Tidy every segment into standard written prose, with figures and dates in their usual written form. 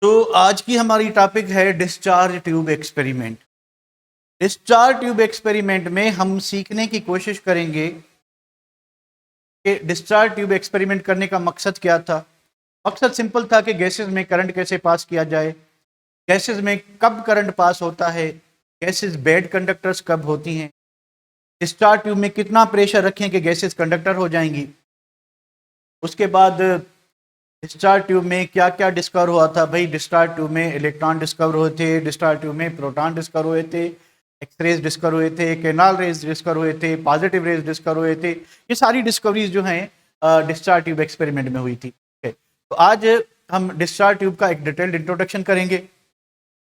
तो आज की हमारी टॉपिक है discharge tube experiment. Discharge tube experiment में हम सीखने की कोशिश करेंगे कि डिस्चार्ज ट्यूब एक्सपेरिमेंट करने का मकसद क्या था। मकसद सिंपल था कि गैसेस में करंट कैसे पास किया जाए, गैसेस में कब करंट पास होता है, गैसेस बेड कंडक्टर्स कब होती हैं, डिस्चार्ज ट्यूब में कितना प्रेशर रखें कि गैसेस कंडक्टर हो जाएंगी। उसके बाद डिस्चार्ज ट्यूब में क्या क्या डिस्कवर हुआ था। भाई डिस्चार्ज ट्यूब में इलेक्ट्रॉन डिस्कवर हुए थे, डिस्चार्ज ट्यूब में प्रोटॉन डिस्कवर हुए थे, एक्सरेज डिस्कवर हुए थे, कैनाल रेज डिस्कवर हुए थे, पॉजिटिव रेज डिस्कवर हुए थे। ये सारी डिस्कवरीज जो हैं डिस्चार्ज ट्यूब एक्सपेरिमेंट में हुई थी। तो आज हम डिस्चार्ज ट्यूब का एक डिटेल्ड इंट्रोडक्शन करेंगे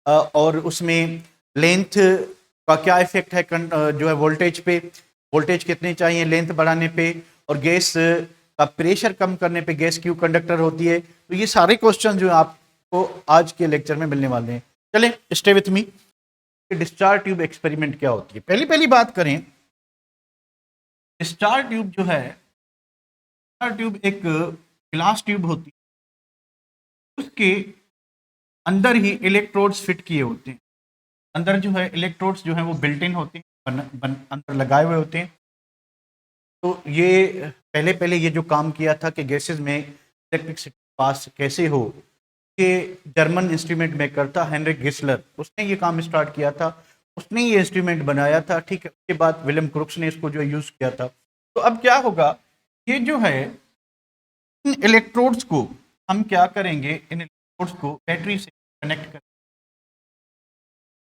और उसमें लेंथ का क्या इफेक्ट है जो है वोल्टेज पे, वोल्टेज कितनी चाहिए लेंथ बढ़ाने पे, और गैस का प्रेशर कम करने पे गैस क्यों कंडक्टर होती है। तो ये सारे क्वेश्चन जो आपको आज के लेक्चर में मिलने वाले हैं। चलें स्टे विथ मी कि डिस्चार्ज ट्यूब एक्सपेरिमेंट क्या होती है। पहली पहली बात करें, डिस्चार्ज ट्यूब जो है, डिस्चार्ज ट्यूब एक ग्लास ट्यूब होती है, उसके अंदर ही इलेक्ट्रोड्स फिट किए होते हैं। अंदर जो है इलेक्ट्रोड्स जो है वो बिल्ट इन होते हैं, अंदर लगाए हुए होते हैं। तो ये पहले पहले ये जो काम किया था कि गैसेस में इलेक्ट्रिसिटी पास कैसे हो, कि जर्मन इंस्ट्रूमेंट मेकर था हेनरिक गिसलर, उसने ये काम स्टार्ट किया था, उसने ये इंस्ट्रूमेंट बनाया था। ठीक है, उसके बाद विलियम क्रुक्स ने इसको जो यूज किया था। तो अब क्या होगा, ये जो है इन इलेक्ट्रोड्स को हम क्या करेंगे, इन इलेक्ट्रोड्स को बैटरी से कनेक्ट करेंगे।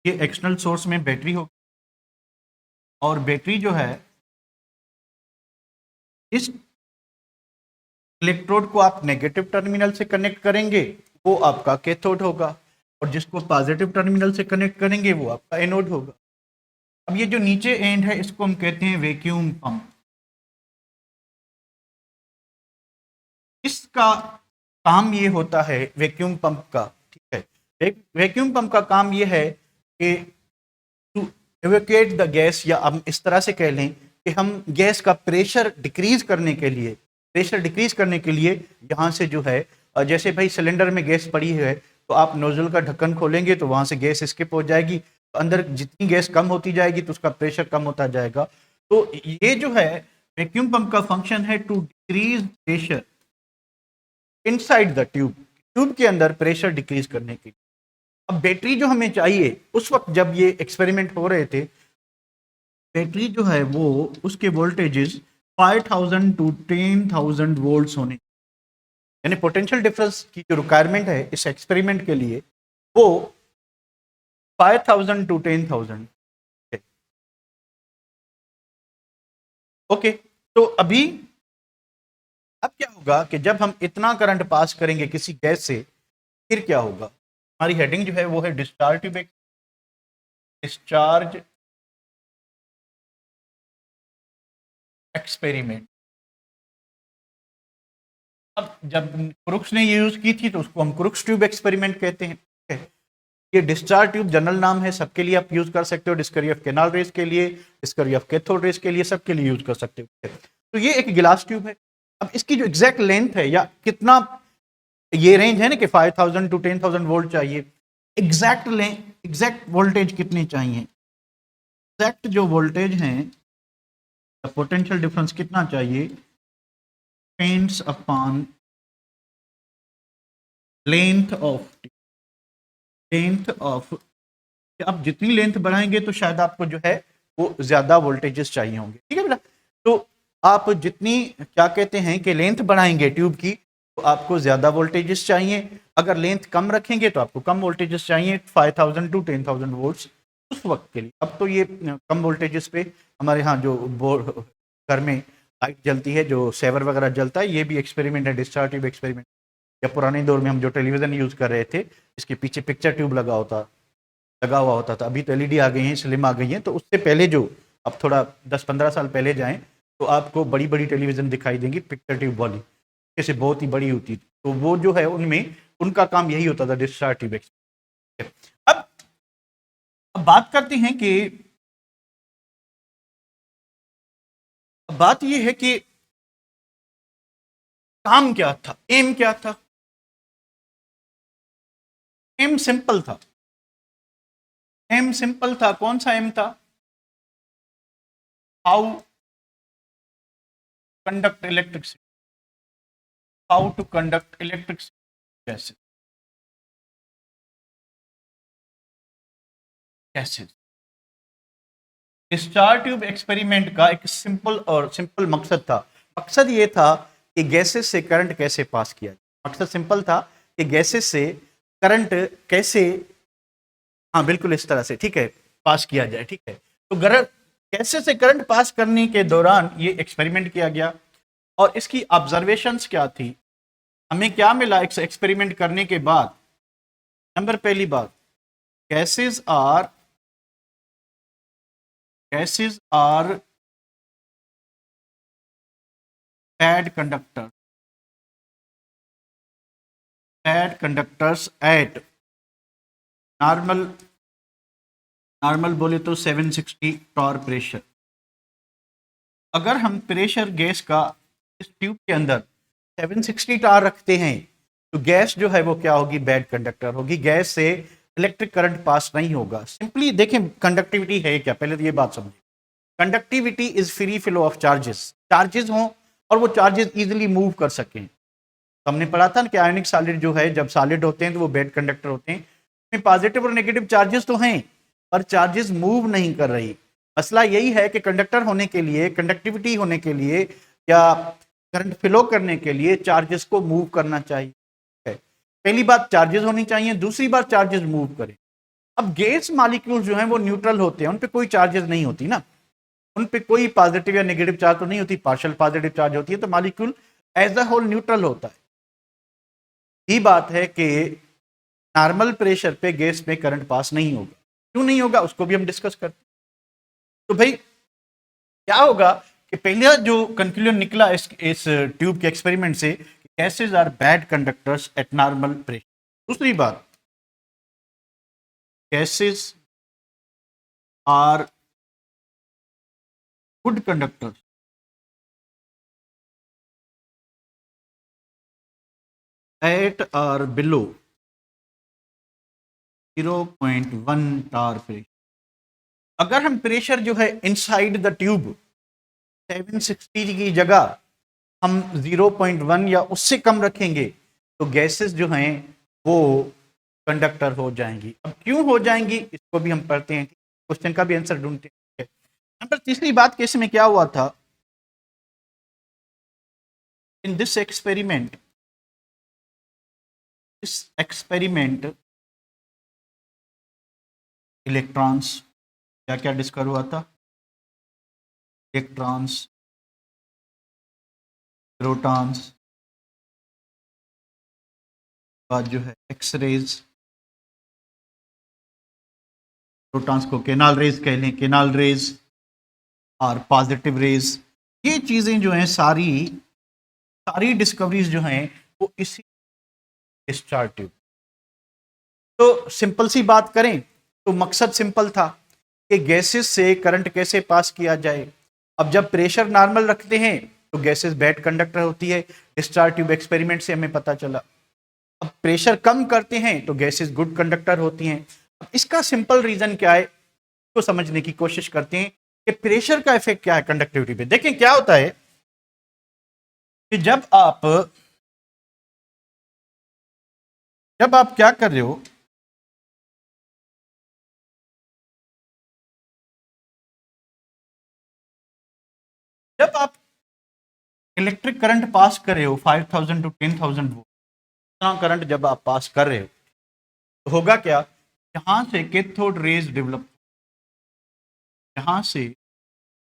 ये एक्सटर्नल सोर्स में बैटरी होगी और बैटरी जो है इस इलेक्ट्रोड को आप नेगेटिव टर्मिनल से कनेक्ट करेंगे, वो आपका कैथोड होगा, और जिसको पॉजिटिव टर्मिनल से कनेक्ट करेंगे वो आपका एनोड होगा। अब ये जो नीचे एंड है इसको हम कहते हैं वैक्यूम पंप। इसका काम ये होता है वैक्यूम पंप का, ठीक है। वैक्यूम पंप का काम ये है कि टू एवोकेट द गैस, या हम इस तरह से कह लें कि हम गैस का प्रेशर डिक्रीज करने के लिए, यहाँ से जो है जैसे भाई सिलेंडर में गैस पड़ी है तो आप नोजल का ढक्कन खोलेंगे तो वहां से गैस स्किप हो जाएगी, तो अंदर जितनी गैस कम होती जाएगी तो उसका प्रेशर कम होता जाएगा। तो ये जो है वैक्यूम पंप का फंक्शन है to decrease pressure inside the tube, tube के अंदर प्रेशर डिक्रीज करने के लिए। अब बैटरी जो हमें चाहिए, उस वक्त जब ये एक्सपेरिमेंट हो रहे थे, बैटरी जो है वो उसके वोल्टेजेस 5000 टू 10,000 वोल्ट्स होने, यानी पोटेंशियल डिफरेंस की जो रिक्वायरमेंट है इस एक्सपेरिमेंट के लिए वो 5000 टू 10,000। ओके, तो अभी अब क्या होगा कि जब हम इतना करंट पास करेंगे किसी गैस से, फिर क्या होगा। हमारी हेडिंग जो है वो है डिस्चार्ज ट्यूब, डिस्चार्ज एक्सपेरिमेंट। अब जब क्रुक्स ने ये यूज की थी तो उसको हम क्रुक्स ट्यूब एक्सपेरिमेंट कहते हैं, ठीक है। ये डिस्चार्ज ट्यूब जनरल नाम है, सबके लिए आप यूज कर सकते हो, डिस्कवरी ऑफ कैनाल रेस के लिए, डिस्कवरी ऑफ कैथोड रेस के लिए, सबके लिए यूज कर सकते हो। तो ये एक गिलास ट्यूब है। अब इसकी जो एग्जैक्ट लेंथ है या कितना, ये रेंज है ना कि 5000 टू 10,000 वोल्ट चाहिए, एग्जैक्ट लेंथ, एग्जैक्ट वोल्टेज कितनी चाहिए, एग्जैक्ट जो वोल्टेज है, पोटेंशियल डिफरेंस कितना चाहिए, depends upon length of, length of, आप जितनी लेंथ बढ़ाएंगे तो शायद आपको जो है वो ज्यादा वोल्टेजेस चाहिए होंगे, ठीक है बेटा। तो आप जितनी क्या कहते हैं कि लेंथ बढ़ाएंगे ट्यूब की तो आपको ज्यादा वोल्टेजेस चाहिए, अगर लेंथ कम रखेंगे तो आपको कम वोल्टेजेस चाहिए, 5000 टू 10,000 वोल्ट्स उस वक्त के लिए। अब तो ये कम वोल्टेजेस पे हमारे यहाँ जो घर में लाइट जलती है, जो सेवर वगैरह जलता है, ये भी एक्सपेरिमेंट है, डिस्चार्ज ट्यूब एक्सपेरिमेंट। या पुराने दौर में हम जो टेलीविजन यूज कर रहे थे, इसके पीछे पिक्चर ट्यूब लगा हुआ होता था। अभी तो एलईडी आ गई हैं, स्लिम आ गई हैं, तो उससे पहले जो, अब थोड़ा 10-15 साल पहले जाएं तो आपको बड़ी बड़ी टेलीविजन दिखाई देंगी पिक्चर ट्यूब वाली, जैसे बहुत ही बड़ी होती थी। तो वो जो है उनमें उनका काम यही होता था, डिस्चार्ज ट्यूब एक्सपेरिमेंट। अब बात करते हैं कि, बात ये है कि काम क्या था, एम क्या था। एम सिंपल था, एम सिंपल था। कौन सा एम था? How conduct electricity, how to conduct electricity gases, gases. Discharge tube experiment का एक सिंपल मकसद था। मकसद ये था कि गैसेस से करंट कैसे पास किया जाए। मकसद सिंपल था कि गैसेस से करंट कैसे, हाँ बिल्कुल इस तरह से, ठीक है, पास किया जाए। ठीक है, तो गैसेस से करंट पास करने के दौरान ये एक्सपेरिमेंट किया गया। और इसकी ऑब्जर्वेशंस क्या थी, हमें क्या मिला एक्सपेरिमेंट करने के बाद? नंबर पहली बात, gases are bad conductor, bad conductors at normal बोले तो 760 टॉर प्रेशर। अगर हम प्रेशर गैस का इस ट्यूब के अंदर 760 टॉर रखते हैं तो गैस जो है वो क्या होगी? बैड कंडक्टर होगी। गैस से इलेक्ट्रिक करंट पास नहीं होगा। सिंपली देखें कंडक्टिविटी है क्या, पहले तो ये बात समझिए। Conductivity is free flow of charges, charges हों और वो चार्जेस इजीली मूव कर सकें। तो हमने पढ़ा था ना कि आयनिक सॉलिड जो है, जब सॉलिड होते हैं तो वो बेड कंडक्टर होते हैं, इसमें पॉजिटिव और नेगेटिव चार्जेस तो हैं पर चार्जेस मूव नहीं कर रही। मसला यही है कि कंडक्टर होने के लिए, कंडक्टिविटी होने के लिए या करंट फ्लो करने के लिए चार्जेस को मूव करना चाहिए। पहली बात चार्जेस होनी चाहिए, दूसरी बात चार्जेस मूव करें। अब गैस मॉलिक्यूल जो हैं वो न्यूट्रल होते हैं, उन पे कोई चार्जेस नहीं होती ना, उन पे कोई पॉजिटिव या नेगेटिव चार्ज तो नहीं होती, पार्शियल पॉजिटिव चार्ज होती है, तो molecule as a whole neutral होता है। ही बात है कि नॉर्मल प्रेशर पे गैस में करंट पास नहीं होगा। क्यों नहीं होगा उसको भी हम डिस्कस करते हैं। तो भाई क्या होगा कि पहले जो कंक्लूजन निकला इस ट्यूब के एक्सपेरिमेंट से, gases are bad conductors at normal pressure. दूसरी बात, gases are good conductors at और बिलो 0.1 टार प्रेशर। अगर हम प्रेशर जो है इनसाइड द ट्यूब 760 की जगह हम 0.1 या उससे कम रखेंगे तो गैसेस जो हैं वो कंडक्टर हो जाएंगी। अब क्यों हो जाएंगी इसको भी हम पढ़ते हैं, क्वेश्चन का भी आंसर ढूंढते हैं। नंबर तीसरी बात केस में क्या हुआ था, इन दिस एक्सपेरिमेंट, इस एक्सपेरिमेंट इलेक्ट्रॉन्स, क्या क्या डिस्कवर हुआ था? इलेक्ट्रॉन्स, प्रोटॉन्स, बाद जो है एक्स रेज, प्रोटॉन्स को केनाल रेज कह लें, केनाल रेज और पॉजिटिव रेज, ये चीजें जो हैं सारी सारी डिस्कवरीज जो हैं वो इसी डिस्चार्ज ट्यूब। तो सिंपल सी बात करें तो मकसद सिंपल था कि गैसेस से करंट कैसे पास किया जाए। अब जब प्रेशर नॉर्मल रखते हैं तो गैसेस बैड कंडक्टर होती है, डिस्चार्ज ट्यूब एक्सपेरिमेंट से हमें पता चला। अब प्रेशर कम करते हैं तो गैसेस गुड कंडक्टर होती हैं। अब इसका सिंपल रीजन क्या है तो समझने की कोशिश करते हैं कि प्रेशर का इफेक्ट क्या है कंडक्टिविटी पे। देखें क्या होता है कि जब आप क्या कर रहे हो, जब आप इलेक्ट्रिक करंट पास कर रहे हो 5000 टू 10,000 वोल्ट, इतना करंट जब आप पास कर रहे हो तो होगा क्या, यहां से कैथोड रेज डेवलप, यहां से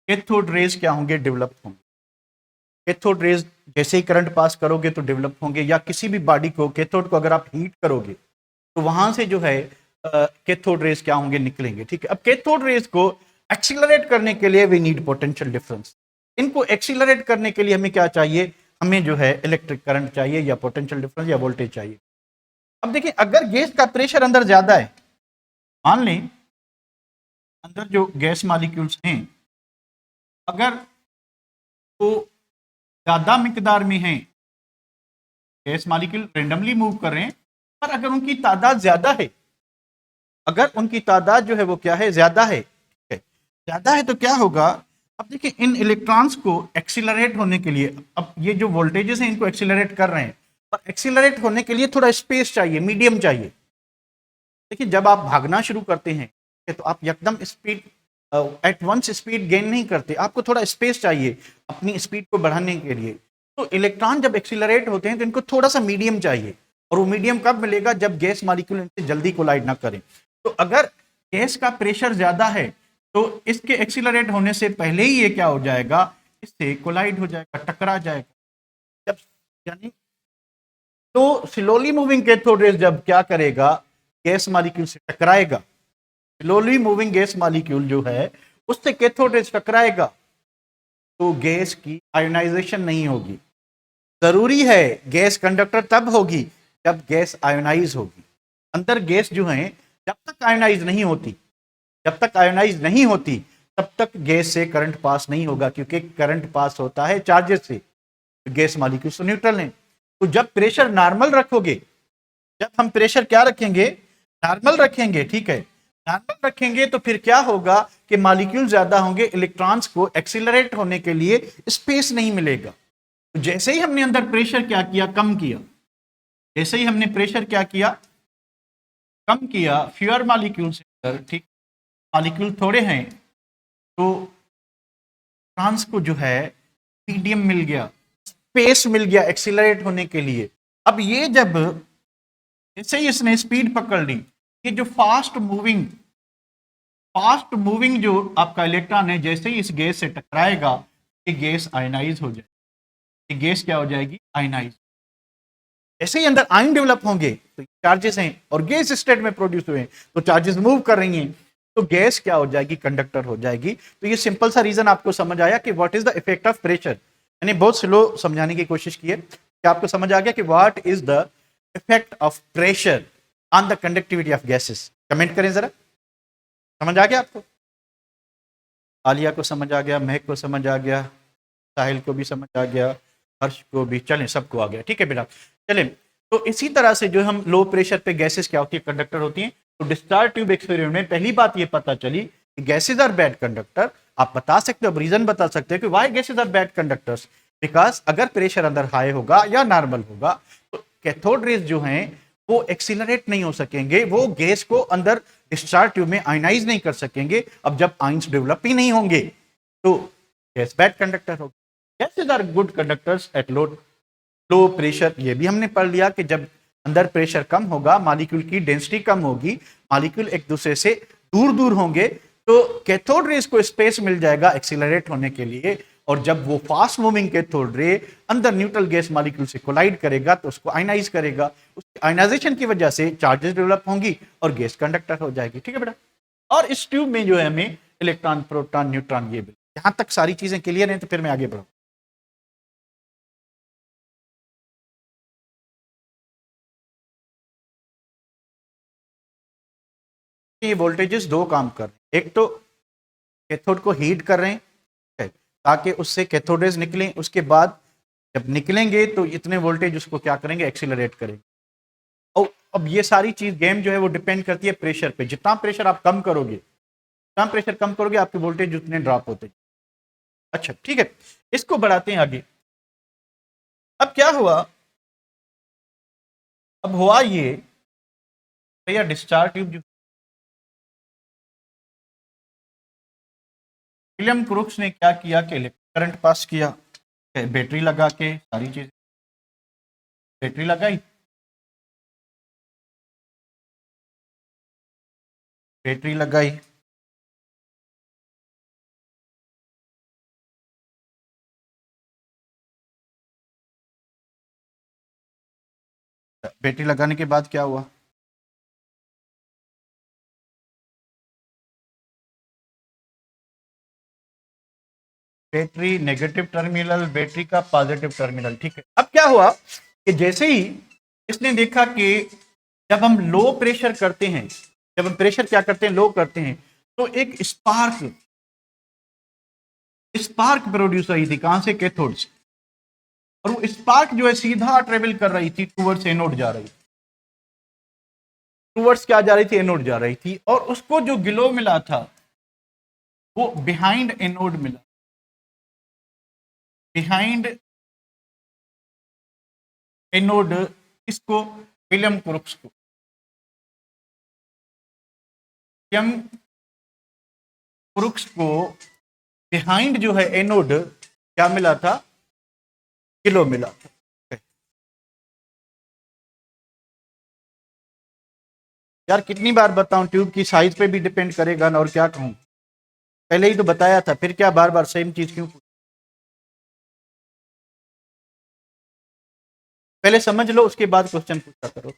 कैथोड रेज क्या होंगे? डेवलप होंगे। कैथोड रेज जैसे ही करंट पास करोगे तो डेवलप होंगे, या किसी भी बॉडी को, कैथोड को अगर आप हीट करोगे तो वहां से जो है कैथोड रेज क्या होंगे? निकलेंगे। ठीक है, अब कैथोड रेज को एक्सीलरेट करने के लिए वी नीड पोटेंशियल डिफरेंस। इनको एक्सीलरेट करने के लिए हमें क्या चाहिए? हमें जो है इलेक्ट्रिक करंट चाहिए या पोटेंशियल डिफरेंस या वोल्टेज चाहिए। अब देखिए अगर गैस का प्रेशर अंदर ज्यादा है, मान लें अंदर जो गैस मॉलिक्यूल्स हैं अगर वो ज्यादा मिकदार में हैं, गैस मॉलिक्यूल रेंडमली मूव कर रहे हैं पर अगर उनकी तादाद ज्यादा है, अगर उनकी तादाद जो है वो क्या है, ज्यादा है, ठीक है, ज्यादा है तो क्या होगा, अब देखिए इन इलेक्ट्रॉन्स को एक्सीलरेट होने के लिए, अब ये जो वोल्टेजेस हैं इनको एक्सीलरेट कर रहे हैं, पर एक्सीलरेट होने के लिए थोड़ा स्पेस चाहिए, मीडियम चाहिए। देखिए जब आप भागना शुरू करते हैं तो आप एकदम speed at once speed gain नहीं करते, आपको थोड़ा स्पेस चाहिए अपनी स्पीड को बढ़ाने के लिए। तो इलेक्ट्रॉन जब एक्सीलरेट होते हैं तो इनको थोड़ा सा मीडियम चाहिए, और वो मीडियम कब मिलेगा, जब गैस मॉलिक्यूल इनसे जल्दी कोलाइड ना करें। तो अगर गैस का प्रेशर ज्यादा है तो इसके एक्सीलरेट होने से पहले ही ये क्या हो जाएगा, इससे कोलाइड हो जाएगा, टकरा जाएगा। जब यानी तो स्लोली मूविंग कैथोड रेज जब क्या करेगा, गैस मॉलिक्यूल से टकराएगा, स्लोली मूविंग गैस मॉलिक्यूल जो है उससे कैथोड रेज टकराएगा, तो गैस की आयोनाइजेशन नहीं होगी। जरूरी है गैस कंडक्टर तब होगी जब गैस आयोनाइज होगी। अंदर गैस जो है जब तक आयोनाइज नहीं होती, जब तक आयोनाइज नहीं होती तब तक गैस से करंट पास नहीं होगा, क्योंकि करंट पास होता है चार्जेस से, गैस मॉलिक्यूल तो न्यूट्रल है। तो जब प्रेशर नॉर्मल रखोगे, जब हम प्रेशर क्या रखेंगे, नॉर्मल रखेंगे, ठीक है, नॉर्मल रखेंगे तो फिर क्या होगा कि मॉलिक्यूल ज्यादा होंगे, इलेक्ट्रॉन्स को एक्सीलरेट होने के लिए स्पेस नहीं मिलेगा। तो जैसे ही हमने अंदर प्रेशर क्या किया, कम किया, जैसे ही हमने प्रेशर क्या किया, कम किया, फ्यूअर मॉलिक्यूल से, ठीक, मॉलिक्यूल थोड़े हैं तो ट्रांस को जो है मीडियम मिल गया, स्पेस मिल गया एक्सीलरेट होने के लिए। अब ये जब जैसे ही इसने स्पीड पकड़ ली, ये जो फास्ट मूविंग जो आपका इलेक्ट्रॉन है, जैसे ही इस गैस से टकराएगा ये गैस आयनाइज हो जाएगी, ये गैस क्या हो जाएगी, आयनाइज। जैसे ही अंदर आयन डेवलप होंगे तो चार्जेस हैं और गैस स्टेट में प्रोड्यूस हुए हैं, तो चार्जेस मूव कर रही हैं, तो गैस क्या हो जाएगी, कंडक्टर हो जाएगी। तो ये सिंपल सा रीजन आपको समझ आया कि what is the effect of pressure. मैंने बहुत स्लो समझाने की कोशिश की है कि आपको समझ आ गया कि what is the effect of pressure on the conductivity of gases. Comment करें जरा, समझ आ गया आपको? आलिया को समझ आ गया, महक को समझ आ गया, साहिल को भी समझ आ गया, हर्ष को भी, चलें सबको आ गया, ठीक है बेटा। चलें, तो इसी तरह से जो हम लो प्रेशर पे गैसेस क्या होती है, कंडक्टर होती हैं। तो डिस्चार्ज ट्यूब एक्सपेरिमेंट में पहली बात ये पता चली कि गैसेस आर बैड कंडक्टर। आप बता सकते हो, रीजन बता सकते हो कि why gases are bad conductors, because अगर प्रेशर अंदर हाई होगा या नॉर्मल होगा तो कैथोड रेज जो हैं वो एक्सीलरेट नहीं हो सकेंगे, वो गैस को अंदर डिस्चार्ज ट्यूब में आयनाइज नहीं कर सकेंगे। अब जब आयंस डेवलप ही नहीं होंगे तो गैस बैड कंडक्टर होगी। Gases are good conductors at low pressure. ये भी हमने पढ़ लिया कि जब अंदर प्रेशर कम होगा, मॉलिक्यूल की डेंसिटी कम होगी, मॉलिक्यूल एक दूसरे से दूर दूर होंगे, तो कैथोड रेज को स्पेस मिल जाएगा एक्सीलरेट होने के लिए। और जब वो फास्ट मूविंग कैथोड रे अंदर न्यूट्रल गैस मॉलिक्यूल से कोलाइड करेगा तो उसको आयनाइज करेगा, उसकी आयनाइजेशन की वजह से चार्जेस डेवलप होंगी और गैस कंडक्टर हो जाएगी, ठीक है बेटा। और इस ट्यूब में जो है हमें इलेक्ट्रॉन, प्रोटॉन, न्यूट्रॉन, ये यहां तक सारी चीजें क्लियर हैं, तो फिर मैं आगे बढ़ूं। ये वोल्टेजेस दो काम कर रहे हैं, एक तो कैथोड को हीट कर रहे हैं, है, ताकि उससे कैथोड रेज निकलें, उसके बाद जब निकलेंगे तो इतने वोल्टेज उसको क्या करेंगे, एक्सीलरेट करेंगे। और अब ये सारी चीज गेम जो है वो डिपेंड करती है प्रेशर पे। जितना प्रेशर आप कम करोगे, जितना प्रेशर कम करोगे आपके वोल्टेज उतने ड्रॉप होते हैं। अच्छा ठीक है, इसको बढ़ाते हैं आगे। अब क्या हुआ, अब हुआ ये भैया डिस्चार्ज ट्यूब जो विलियम क्रूक्स ने क्या किया कि करंट पास किया, बैटरी लगा के सारी चीज, बैटरी लगाई, बैटरी लगाई, बैटरी लगाने के बाद क्या हुआ, बैटरी नेगेटिव टर्मिनल, बैटरी का पॉजिटिव टर्मिनल, ठीक है। अब क्या हुआ कि जैसे ही इसने देखा कि जब हम लो प्रेशर करते हैं, जब हम प्रेशर क्या करते हैं, लो करते हैं, तो एक स्पार्क स्पार्क प्रोड्यूस हुई थी, कहां से, कैथोड से। और वो स्पार्क जो है सीधा ट्रेवल कर रही थी टूवर्ड्स एनोड जा रही थी। टूवर्ड्स क्या जा रही थी, एनोड जा रही थी, और उसको जो ग्लो मिला था वो बिहाइंड एनोड मिला, बिहाइंड एनोड। इसको विलियम क्रुक्स को, विलियम क्रुक्स को बिहाइंड जो है एनोड क्या मिला था, किलो मिला था। यार कितनी बार बताऊं, ट्यूब की साइज पे भी डिपेंड करेगा ना, और क्या कहूं, पहले ही तो बताया था, फिर क्या बार बार सेम चीज क्यों। पहले समझ लो उसके बाद क्वेश्चन पूछा करो।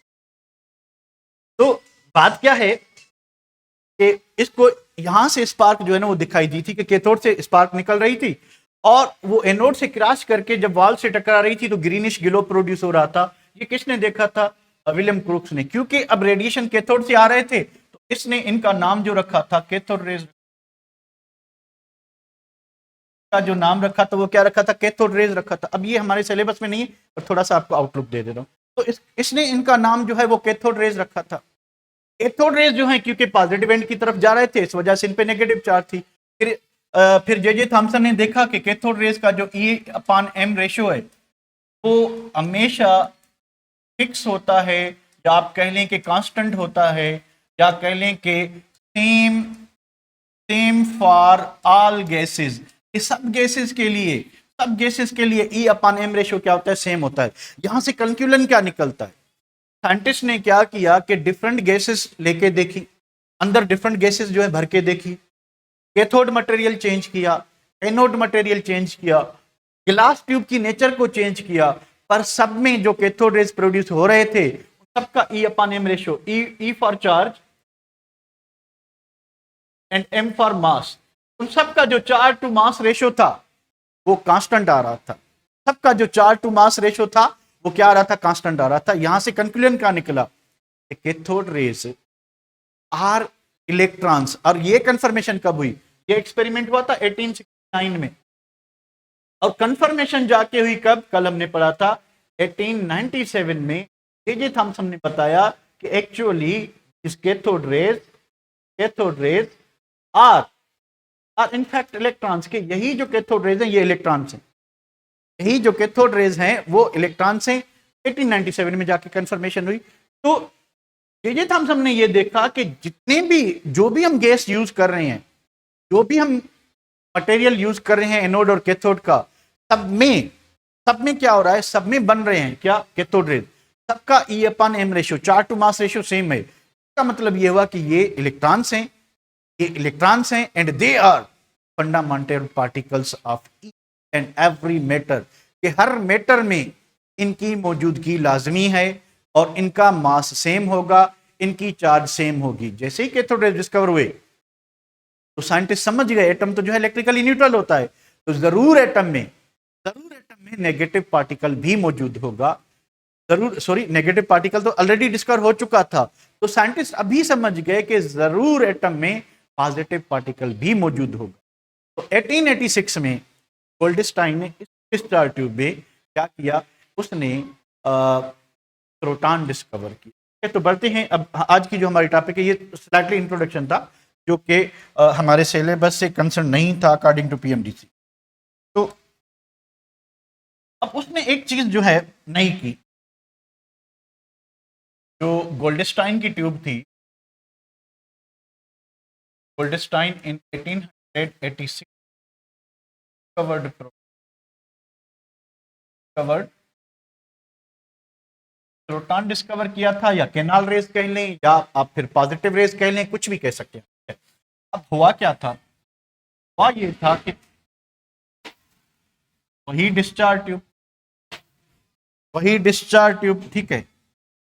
तो बात क्या है कि इसको यहां से स्पार्क जो है ना वो दिखाई दी थी कि कैथोड से स्पार्क निकल रही थी, और वो एनोड से क्रैश करके जब वॉल से टकरा रही थी तो ग्रीनिश ग्लो प्रोड्यूस हो रहा था। ये किसने देखा था, विलियम क्रूक्स ने, क्योंकि अब रेडिएशन कैथोड से आ रहे थे तो इसने इनका नाम जो रखा था कैथोड रेज का जो नाम रखा था वो क्या रखा था, कैथोड रेज रखा था। अब ये हमारे सिलेबस में नहीं है, और थोड़ा सा आपको आउटलुक दे दे रहा हूं। तो इसने इनका नाम जो है वो कैथोड रेज रखा था। कैथोड रेज जो है क्योंकि पॉजिटिव एंड की तरफ जा रहे थे, इस वजह से इन पे नेगेटिव चार्ज थी। फिर जे थॉमसन ने देखा कि कैथोड रेज का जो E/M रेशियो है वो हमेशा फिक्स होता है, या आप कह लें कि कांस्टेंट होता है, या कह लें कि same same for all gases. ये सब गैसेस के लिए, सब गैसेस के लिए E/M रेशियो क्या होता है, सेम होता है। यहां से कंक्लूजन क्या निकलता है, साइंटिस्ट ने क्या किया कि डिफरेंट गैसेस लेके देखी, अंदर डिफरेंट गैसेस जो है भर के देखी, कैथोड मटेरियल चेंज किया, एनोड मटेरियल चेंज किया, ग्लास ट्यूब की नेचर को चेंज किया, पर सब में जो कैथोड रेज प्रोड्यूस हो रहे थे सबका E/M ratio, E for charge and M for mass, उन सबका जो चार्ज टू मास रेशियो था वो कांस्टेंट आ रहा था। सबका जो चार्ज टू मास रेशियो था वो क्या आ रहा था, कांस्टेंट आ रहा था। यहां से कंक्लूजन क्या निकला, कैथोड रेज आर इलेक्ट्रॉन्स। और ये कंफर्मेशन कब हुई, ये एक्सपेरिमेंट हुआ था 1869 में, और कंफर्मेशन जाके हुई कब, कल हमने पढ़ा था 1897 में जे थॉमसन ने बताया कि एक्चुअली इस cathode rays are are in fact electrons के, यही जो कैथोड रेज हैं ये इलेक्ट्रॉन्स हैं, यही जो कैथोड रेज हैं वो इलेक्ट्रॉन्स हैं। 1897 में जाके कंफर्मेशन हुई। तो जे थॉमसन ने ये देखा कि जितने भी, जो भी हम गैस यूज कर रहे हैं, जो भी हम मटेरियल यूज कर रहे हैं एनोड और कैथोड का, सब में क्या हो रहा है, सब में बन रहे हैं क्या, कैथोड रेज। सबका E/M ratio, charge to mass ratio same है। इसका मतलब ये हुआ कि ये इलेक्ट्रॉन्स हैं, ये इलेक्ट्रॉन्स हैं, and they are fundamental particles of each and every matter, कि हर मैटर में इनकी मौजूदगी लाजमी है, और इनका मास सेम होगा, इनकी चार्ज सेम होगी। जैसे ही कैथोड रेज डिस्कवर हुए तो साइंटिस्ट समझ गए एटम तो जो है इलेक्ट्रिकली न्यूट्रल होता है, तो जरूर एटम में नेगेटिव पार्टिकल भी मौजूद होगा। जरूर, सॉरी, नेगेटिव पार्टिकल तो ऑलरेडी डिस्कवर हो चुका था, तो साइंटिस्ट अभी समझ गए कि जरूर एटम में पॉजिटिव पार्टिकल भी मौजूद होगा। तो 1886 में गोल्डस्टाइन ने इस चार ट्यूब में क्या किया, उसने प्रोटॉन डिस्कवर किया। तो बढ़ते हैं, अब आज की जो हमारी टॉपिक है, ये स्लाइटली इंट्रोडक्शन था जो कि हमारे सिलेबस से कंसर्न नहीं था अकॉर्डिंग टू PMDC। तो अब उसने एक चीज जो है नहीं की, जो गोल्डस्टाइन की ट्यूब थी, गोल्डस्टाइन इन 1886 कवर्ड प्रोटॉन डिस्कवर किया था, या केनाल रेज कह लें, या आप फिर पॉजिटिव रेज कह लें, कुछ भी कह सकते हैं। अब हुआ क्या था, हुआ ये था कि वही डिस्चार्ज ट्यूब, ठीक है,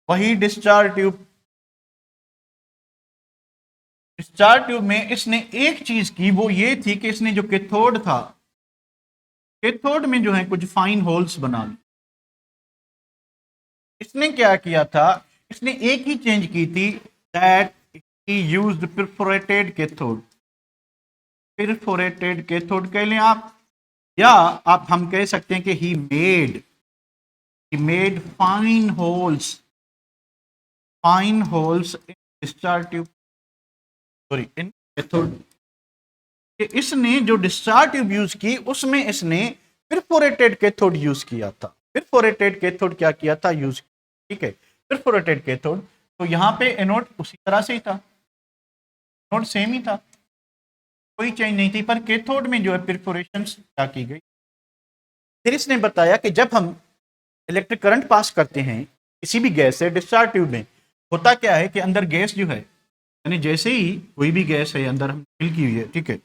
वही डिस्चार्ज ट्यूब में इसने एक चीज की, वो ये थी कि इसने जो कैथोड था, कैथोड में जो है कुछ फाइन होल्स बना ली। इसने क्या किया था, इसने एक ही चेंज की थी, that he used perforated cathode कह लें आप, या आप हम कह सकते हैं कि he made fine holes fine holes in discharge tube, sorry in cathode, इसने जो डिस्चार्ज ट्यूब यूज की उसमें इसने परफोरेटेड कैथोड यूज किया था। परफोरेटेड कैथोड क्या किया था, यूज, ठीक है, परफोरेटेड कैथोड। तो यहाँ पे एनोड उसी तरह से ही था, एनोड सेम ही था, कोई चेंज नहीं थी, पर कैथोड में जो है परफोरेशन क्या की गई। फिर इसने बताया कि जब हम इलेक्ट्रिक करंट पास करते हैं किसी भी गैस से डिस्चार्ज ट्यूब में, होता क्या है कि अंदर गैस जो है, यानी जैसे ही कोई भी गैस है अंदर हम फिल की हुई है, ठीक है,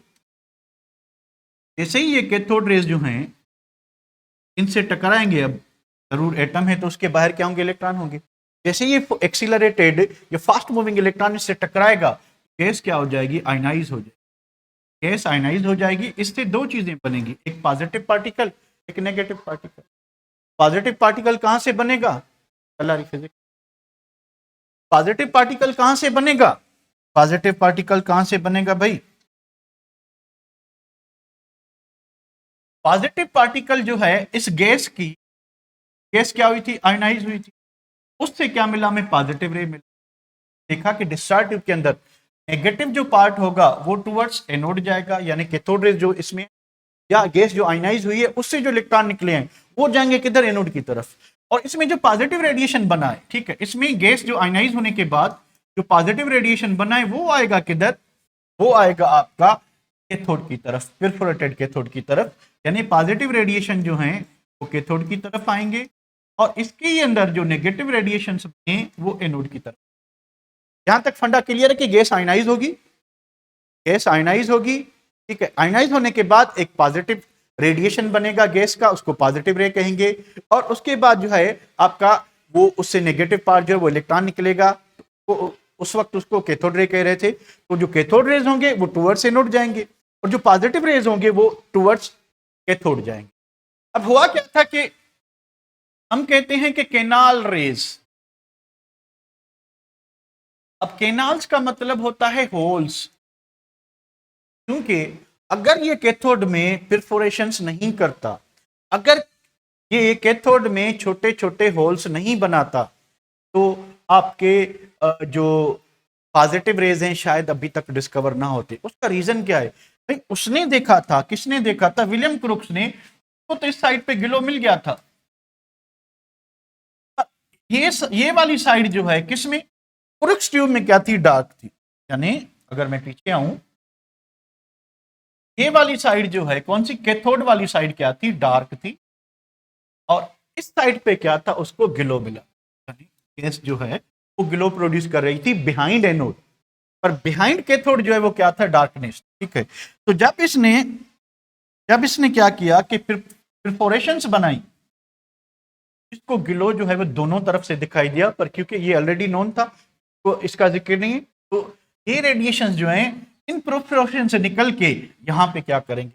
जैसे ही ये कैथोड रेज जो हैं इनसे टकराएंगे, अब जरूर एटम है तो उसके बाहर क्या होंगे, इलेक्ट्रॉन होंगे। जैसे ये एक्सीलरेटेड या फास्ट मूविंग इलेक्ट्रॉन इससे टकराएगा, गैस क्या हो जाएगी, आयनाइज हो जाएगी। गैस आयनाइज हो जाएगी, इससे दो चीजें बनेंगी, एक पॉजिटिव पार्टिकल, एक नेगेटिव पार्टिकल। पॉजिटिव पार्टिकल कहां से बनेगा, कलर फिजिक्स। पॉजिटिव पार्टिकल कहां से बनेगा, पॉजिटिव पार्टिकल कहां से बनेगा भाई, पॉजिटिव पार्टिकल जो है इस गैस की, गैस क्या हुई थी, आयनाइज हुई थी, उससे क्या मिला, हमें पॉजिटिव रे मिला। देखा कि डिस्चार्ज ट्यूब के अंदर नेगेटिव जो पार्ट होगा वो टुवर्ड्स एनोड जाएगा, यानी कैथोड रेज जो इसमें, या गैस जो आयनाइज हुई है उससे जो इलेक्ट्रॉन निकले हैं वो जाएंगे किधर, एनोड की तरफ। और इसमें जो पॉजिटिव रेडिएशन बना है, ठीक है, इसमें गैस जो आयनाइज होने के बाद जो पॉजिटिव रेडिएशन बना है वो आएगा किधर, वो आएगा आपका कैथोड की तरफ, परफोरेटेड कैथोड की तरफ। यानी पॉजिटिव रेडिएशन जो है वो कैथोड की तरफ आएंगे और इसके ही अंदर जो नेगेटिव रेडिएशन हैं वो एनोड की तरफ। यहां तक फंडा क्लियर है कि गैस आयनाइज होगी, गैस आयनाइज होगी, ठीक है, आयनाइज होने के बाद एक पॉजिटिव रेडिएशन बनेगा गैस का, उसको पॉजिटिव रे कहेंगे। और उसके बाद जो है आपका वो उससे नेगेटिव पार्ट जो है वो इलेक्ट्रॉन निकलेगा, तो उस वक्त उसको कैथोड रे कह रहे थे। तो जो कैथोड रेज होंगे वो टुवर्ड्स एनोड जाएंगे और जो पॉजिटिव रेज होंगे वो टुवर्ड्स कैथोड जाएंगे। अब हुआ क्या था कि हम कहते हैं कि केनाल रेज, अब केनाल्स का मतलब होता है होल्स, क्योंकि अगर ये कैथोड में परफोरेशंस नहीं करता, अगर ये कैथोड में छोटे छोटे होल्स नहीं बनाता, तो आपके जो पॉजिटिव रेज हैं शायद अभी तक डिस्कवर ना होते। उसका रीजन क्या है भाई, उसने देखा था, किसने देखा था, विलियम क्रुक्स ने, तो इस साइड पे गिलो मिल गया था। ये वाली साइड जो है किसमें, क्रुक्स ट्यूब में क्या थी, डार्क थी। यानी अगर मैं पीछे आऊं, ये वाली साइड जो है कौन सी, कैथोड वाली साइड क्या थी, डार्क थी, और इस साइड पे क्या था, उसको ग्लो मिला। गैस जो है वो ग्लो प्रोड्यूस कर रही थी बिहाइंड एनोड, पर बिहाइंड कैथोड जो है वो क्या था, डार्कनेस, ठीक है। तो जब इसने क्या किया कि परफोरेशंस बनाई, इसको ग्लो जो है वो दोनों तरफ से दिखाई दिया, पर क्योंकि ये ऑलरेडी नोन था तो इसका जिक्र नहीं है। तो ये रेडिएशंस जो हैं इन परफोरेशन से निकल के यहां पे क्या करेंगे।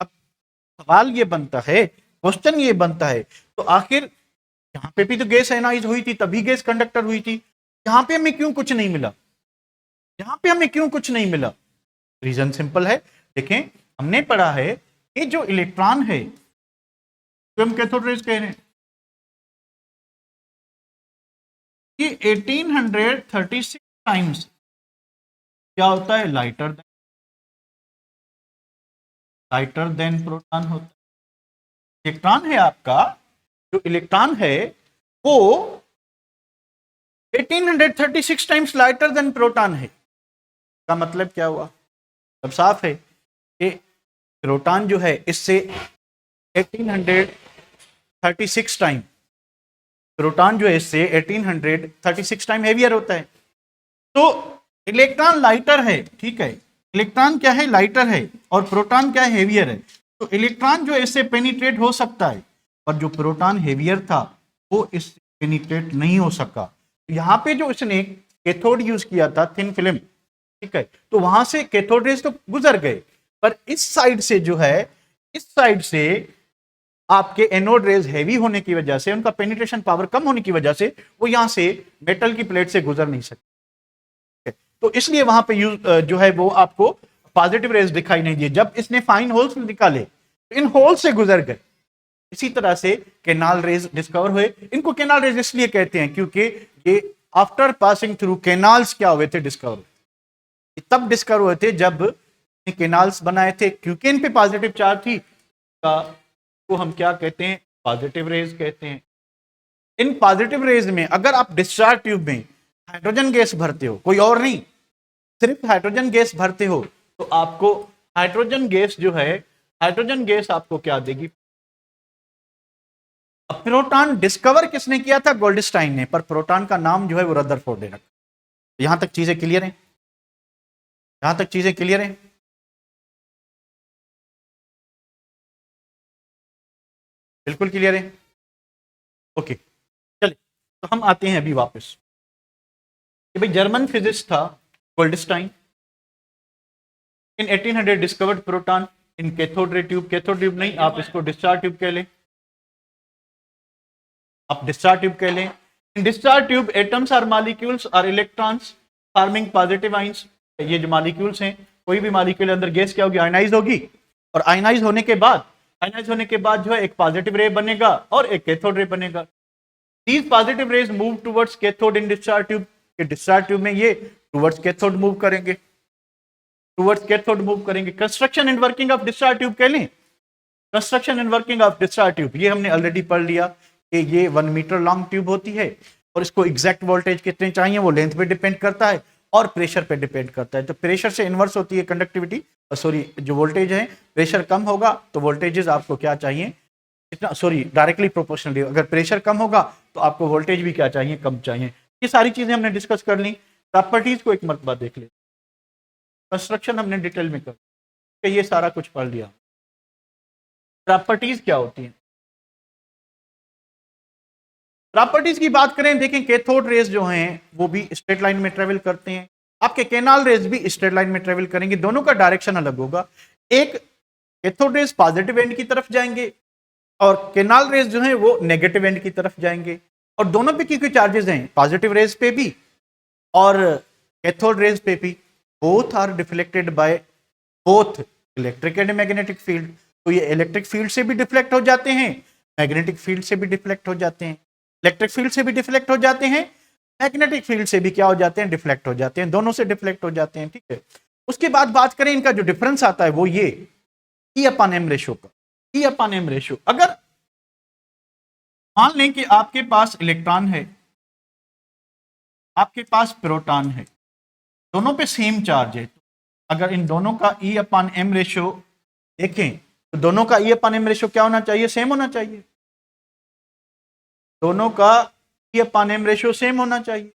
अब सवाल ये बनता है, क्वेश्चन ये बनता है, तो आखिर यहां पे भी तो गैस आयनाइज हुई थी, तभी गैस कंडक्टर हुई थी, यहां पे हमें क्यों कुछ नहीं मिला, यहां पे हमें क्यों कुछ नहीं मिला। रीजन सिंपल है, देखें हमने पढ़ा है कि जो इलेक्ट्रॉन है तो हम कैथोड रेज कह रहे हैं, कि 1836 टाइम्स क्या होता है, लाइटर देन प्रोटॉन होता है। इलेक्ट्रॉन है आपका, जो इलेक्ट्रॉन है वो 1836 टाइम्स लाइटर देन प्रोटॉन है। का मतलब क्या हुआ, अब साफ है कि प्रोटॉन जो है इससे 1836 टाइम, प्रोटॉन जो है इससे 1836 टाइम हेवियर होता है। तो इलेक्ट्रॉन लाइटर है, ठीक है, इलेक्ट्रॉन क्या है, लाइटर है, और प्रोटॉन क्या है, हेवियर है। तो इलेक्ट्रॉन जो इससे पेनिट्रेट हो सकता है, पर जो प्रोटॉन हेवियर था वो इससे पेनिट्रेट नहीं हो सका। तो यहाँ पे जो इसने कैथोड यूज किया था, थिन फिल्म, ठीक है, तो वहां से कैथोड रेज तो गुजर गए, पर इस साइड से जो है, इस साइड से आपके एनोड रेज हैवी होने की वजह से, उनका पेनिट्रेशन पावर कम होने की वजह से वो यहां से मेटल की प्लेट से गुजर नहीं सकते। तो इसलिए वहां पे यूज जो है वो आपको पॉजिटिव रेज दिखाई नहीं दिए। जब इसने फाइन होल्स निकाले तो इन होल से गुजर गए। इसी तरह से कैनाल रेज डिस्कवर हुए। इनको कैनाल रेज इसलिए कहते हैं क्योंकि ये आफ्टर पासिंग थ्रू कैनाल्स क्या हुए थे, डिस्कवर हुए। तब डिस्कवर हुए थे जब कैनाल्स बनाए थे, क्योंकि इन पे पॉजिटिव चार्ज थी, को हम क्या कहते हैं, पॉजिटिव रेज कहते हैं। इन पॉजिटिव रेज में अगर आप डिस्चार्ज ट्यूब में हाइड्रोजन गैस भरते हो, कोई और नहीं, सिर्फ हाइड्रोजन गैस भरते हो, तो आपको हाइड्रोजन गैस जो है, हाइड्रोजन गैस आपको क्या देगी, अब प्रोटॉन डिस्कवर किसने किया था, गोल्डस्टाइन ने, पर प्रोटॉन का नाम जो है वो रदरफोर्ड ने रखा। यहां तक चीजें क्लियर हैं, यहां तक चीजें क्लियर हैं, बिल्कुल क्लियर है। ओके, चलिए तो हम आते हैं अभी वापस कि भाई जर्मन फिजिस्ट था गोल्डस्टाइन, इन 1800 डिस्कवर्ड प्रोटॉन इन cathode ray tube, cathode tube नहीं, आप इसको डिस्चार्ज ट्यूब कह लें, आप डिस्चार्ज ट्यूब कह लें। इन discharge tube atoms or molecules or electrons forming positive ions. ये जो मॉलिक्यूल्स हैं, कोई भी मॉलिक्यूल अंदर गैस क्या होगी, आयनाइज होगी, और आयनाइज होने के बाद जो है एक पॉजिटिव रे बनेगा और एक कैथोड रे बनेगा। These positive rays move towards cathode in discharge tube, के डिस्चार्ज ट्यूब में ये टुवर्ड्स कैथोड मूव करेंगे, टुवर्ड्स कैथोड मूव करेंगे। Construction and working of discharge tube कह लें, construction and working of discharge tube ये हमने ऑलरेडी पढ़ लिया कि ये 1 मीटर लॉन्ग ट्यूब होती है और इसको एग्जैक्ट वोल्टेज कितने चाहिए वो लेंथ पे डिपेंड करता है और प्रेशर पे डिपेंड करता है। तो प्रेशर से इन्वर्स होती है कंडक्टिविटी, सॉरी जो वोल्टेज है, प्रेशर कम होगा तो वोल्टेजेस आपको क्या चाहिए, इतना, सॉरी डायरेक्टली प्रोपोर्शनली, अगर प्रेशर कम होगा तो आपको वोल्टेज भी क्या चाहिए, कम चाहिए। ये सारी चीजें हमने डिस्कस कर ली। प्रॉपर्टीज को एक मरतबा देख ले, कंस्ट्रक्शन हमने डिटेल में कर, ये सारा कुछ पढ़ लिया। प्रॉपर्टीज क्या होती हैं, प्रॉपर्टीज की बात करें, देखें कैथोड रेज जो हैं वो भी स्ट्रेट लाइन में ट्रेवल करते हैं, आपके कैनाल रेज भी स्ट्रेट लाइन में ट्रेवल करेंगे, दोनों का डायरेक्शन अलग होगा। एक कैथोड रेज पॉजिटिव एंड की तरफ जाएंगे और कैनाल रेज जो है वो नेगेटिव एंड की तरफ जाएंगे, और दोनों पे क्योंकि चार्जेस हैं, पॉजिटिव रेज पे भी और कैथोड रेज पे भी, both are deflected by both electric and magnetic field. तो ये इलेक्ट्रिक फील्ड से भी डिफ्लेक्ट हो जाते हैं, मैग्नेटिक फील्ड से भी डिफ्लेक्ट हो जाते हैं, इलेक्ट्रिक फील्ड से भी डिफ्लेक्ट हो जाते हैं, मैग्नेटिक फील्ड से भी क्या हो जाते हैं, डिफ्लेक्ट हो जाते हैं, दोनों से डिफ्लेक्ट हो जाते हैं, ठीक है। उसके बाद बात करें इनका जो डिफरेंस आता है वो ये E/M रेशो का, E/M रेशो। अगर मान लें कि आपके पास इलेक्ट्रॉन है, आपके पास प्रोटॉन है, दोनों पे सेम चार्ज है, अगर इन दोनों का E/M रेशो देखें तो दोनों का E/M रेशो क्या होना चाहिए, सेम होना चाहिए, दोनों का E/M रेशो सेम होना चाहिए।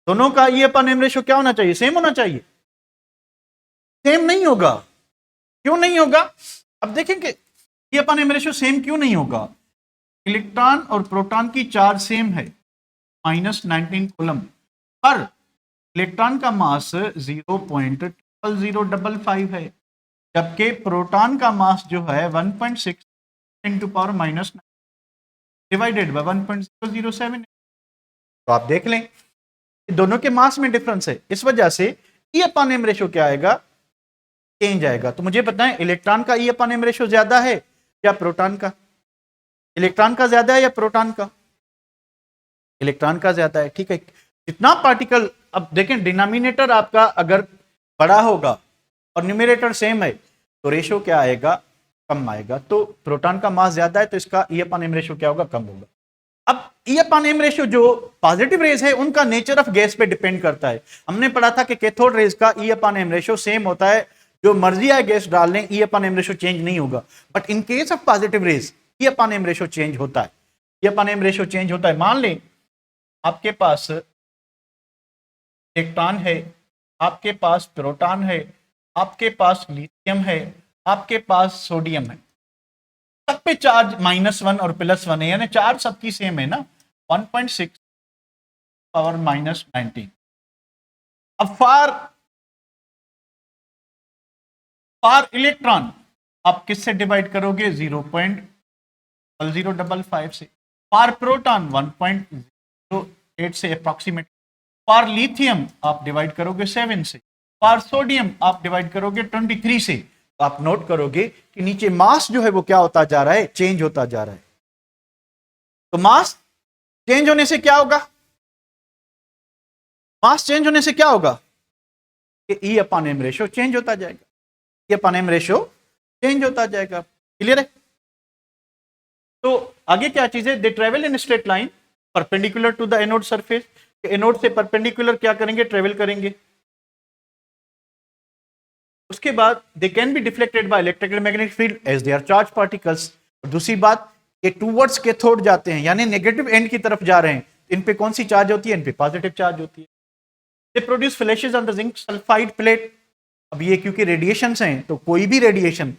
दोनों का E/M रेशो क्या होना चाहिए, सेम होना चाहिए, सेम नहीं होगा। क्यों नहीं होगा, अब देखेंगे E/M रेशो सेम क्यों नहीं होगा। इलेक्ट्रॉन और प्रोटॉन की चार्ज सेम है, -19 कूलम, पर इलेक्ट्रॉन का मास 0.0055 है, जबकि प्रोटॉन का मास जो है 1.6 × 10⁻⁹ डिवाइडेड बाय 1.007। तो आप देख लें दोनों के मास में डिफरेंस है, इस वजह से E/M रेशो क्या आएगा, चेंज आएगा। तो मुझे बताएं इलेक्ट्रॉन का E/M रेशो ज्यादा है या प्रोटॉन का, इलेक्ट्रॉन का ज्यादा है या प्रोटॉन का, इलेक्ट्रॉन का ज्यादा है, ठीक है। जितना पार्टिकल, अब देखें डिनोमिनेटर आपका अगर बड़ा होगा और न्यूमरेटर सेम है तो रेशो क्या आएगा, कम आएगा। तो प्रोटॉन का मास ज्यादा है तो इसका E/M रेशो क्या होगा, कम होगा। अब E/M रेशो जो पॉजिटिव रेज है उनका नेचर ऑफ गैस पे डिपेंड करता है। हमने पढ़ा था कि कैथोड रेज का E/M रेशो सेम होता है, जो मर्जी आए गैस डाल लें E/M रेशो चेंज नहीं होगा। But in case of positive raise E/M ratio change होता है, E/M रेशो चेंज होता है। मान लें आपके पास इलेक्ट्रॉन है, आपके पास प्रोटॉन है, आपके पास लिथियम है, आपके पास सोडियम है, सब पे चार्ज -1 और +1 है, यानी चार्ज सबकी सेम है ना, 1.6 पावर -19। अब फॉर इलेक्ट्रॉन आप किससे डिवाइड करोगे, 0.0055 से। फॉर प्रोटॉन 1.08 से अप्रॉक्सीमेट। फॉर लिथियम आप डिवाइड करोगे 7 से। फॉर सोडियम आप डिवाइड करोगे 23 से। आप नोट करोगे कि नीचे मास जो है वो क्या होता जा रहा है, चेंज होता जा रहा है। तो मास चेंज होने से क्या होगा, मास चेंज होने से क्या होगा कि E upon M ratio change होता जाएगा, E upon M ratio change होता जाएगा। क्लियर है? तो आगे क्या चीज है, they travel in straight line perpendicular to the anode surface, anode से परपेंडिकुलर क्या करेंगे, ट्रेवल करेंगे। उसके बाद they can be deflected by electrical magnetic field as they are charge particles. दूसरी बात, ये टूवर्ड्स कैथोड जाते हैं, यानी नेगेटिव एंड की तरफ जा रहे हैं, इन पे कौन सी चार्ज होती है, इन पे पॉजिटिव चार्ज होती है। They produce flashes on the zinc sulphide plate. अब ये क्योंकि रेडिएशन हैं, तो कोई भी रेडिएशन,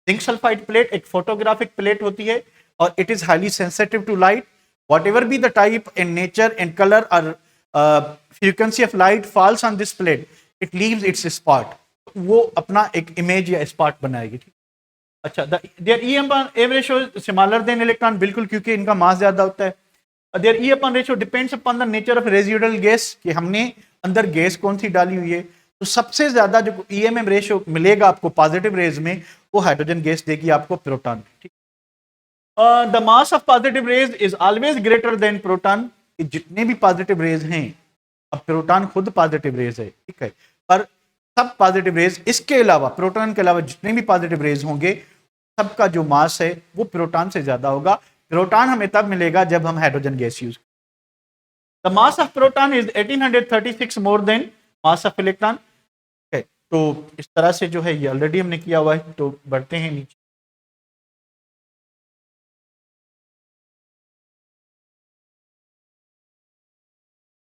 जिंक सल्फाइड प्लेट एक फोटोग्राफिक प्लेट होती है और it is highly sensitive to light. Whatever be the type and nature and colour और frequency of light falls on this plate, it leaves its spot, वो अपना एक image या spot बनाएगी। ठीक, अच्छा, there E M ratio smaller than electron, बिल्कुल क्योंकि इनका मास ज्यादा होता है। There E upon ratio depends upon the nature of residual gas, कि हमने अंदर गैस कौन सी डाली हुई है। तो सबसे ज्यादा जो ईएमएम रेशियो मिलेगा आपको पॉजिटिव रेज में, वो हाइड्रोजन गैस देगी आपको प्रोटॉन। ठीक, the mass of positive raise is always greater than proton. जितने भी पॉजिटिव रेज हैं, अब प्रोटॉन खुद पॉजिटिव रेज है, ठीक है, पर सब पॉजिटिव रेज, इसके अलावा प्रोटॉन के अलावा जितने भी पॉजिटिव रेज होंगे, सबका जो मास है वो प्रोटॉन से ज्यादा होगा। प्रोटॉन हमें तब मिलेगा जब हम hydrogen gas use. The mass of proton is 1836 more then mass of electron. तो इस तरह से जो है ये ऑलरेडी हमने किया हुआ है। तो बढ़ते हैं नीचे।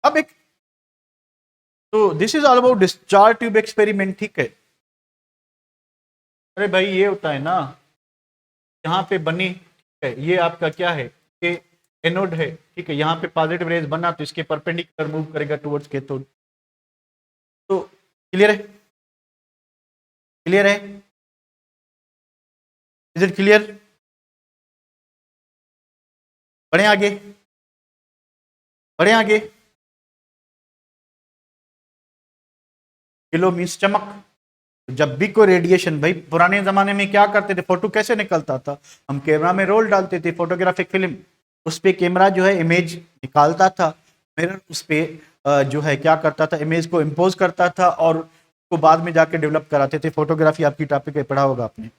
अब एक, तो this is all about discharge tube experiment. ठीक है, अरे भाई ये होता है ना, यहाँ पे बनी, ठीक है, ये आपका क्या है, ये एनोड है, ठीक है, यहाँ पे पॉजिटिव रेज बना तो इसके परपेंडिकुलर मूव करेगा टुवर्ड्स कैथोड। तो क्लियर है, क्लियर है, इज इट क्लियर? बढ़े आगे, बढ़े आगे। किलो मीन्स चमक। जब भी कोई रेडिएशन, भाई पुराने जमाने में क्या करते थे, फोटो कैसे निकलता था, हम कैमरा में रोल डालते थे, फोटोग्राफिक फिल्म, उस पे कैमरा जो है इमेज निकालता था, मिरर उस पे जो है क्या करता था, इमेज को इम्पोज करता था और उसको बाद में जाके डेवलप कराते थे। फोटोग्राफी आपकी टॉपिक पे पढ़ा होगा आपने।